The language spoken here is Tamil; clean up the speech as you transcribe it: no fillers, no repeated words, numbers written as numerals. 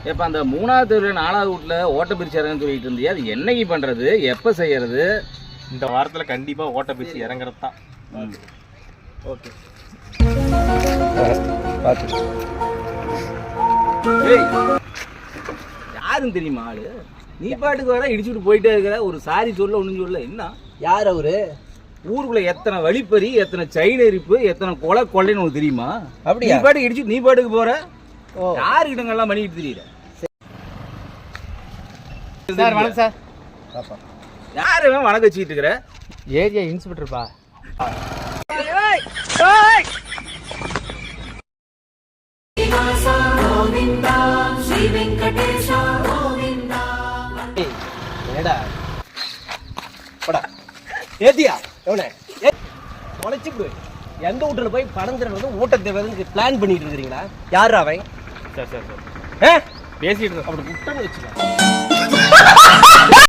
இப்போ அந்த 3வது தெருவில் 4வது வீட்டில் ஓட்ட பிரிச்சு இறங்குன்னு சொல்லிட்டு இருந்தியா, அது என்னைக்கு பண்ணுறது, எப்போ செய்யறது? இந்த வாரத்தில் கண்டிப்பாக ஓட்ட பிரிச்சு இறங்குறது தான். ஓகே யாருன்னு தெரியுமா ஆளு? நீ பாட்டுக்கு வர இடிச்சுட்டு போயிட்டே இருக்கிற, ஒரு சாரி சொல்ல ஒன்றும் சொல்ல. என்ன யார் அவரு? ஊருக்குள்ள எத்தனை வழிப்பறி, எத்தனை செயின் எரிப்பு, எத்தனை கொலை கொள்ளைன்னு உனக்கு தெரியுமா? அப்படியா? நீ பாட்டுக்கு இடிச்சு நீ பாட்டுக்கு போற. யாருக்கிட்டங்கெல்லாம் பண்ணிட்டு தெரியல. சார் வணக்கம் சார். யாரு வணக்கம் வச்சுக்கிட்டு இருக்கிற? ஏரியா இன்ஸ்பெக்டர்ப்பா. ஏடா படா ஏத்தியா எவனே உழைச்சி எந்த வீட்டில் போய் பணம் தருவது ஊட்டத்தை பிளான் பண்ணிட்டு இருக்கிறீங்களா? யார் அவன்? சார் சார் சார் ஆ பேசிட்டு அப்படி விட்டன்னு வச்சுக்கலாம்.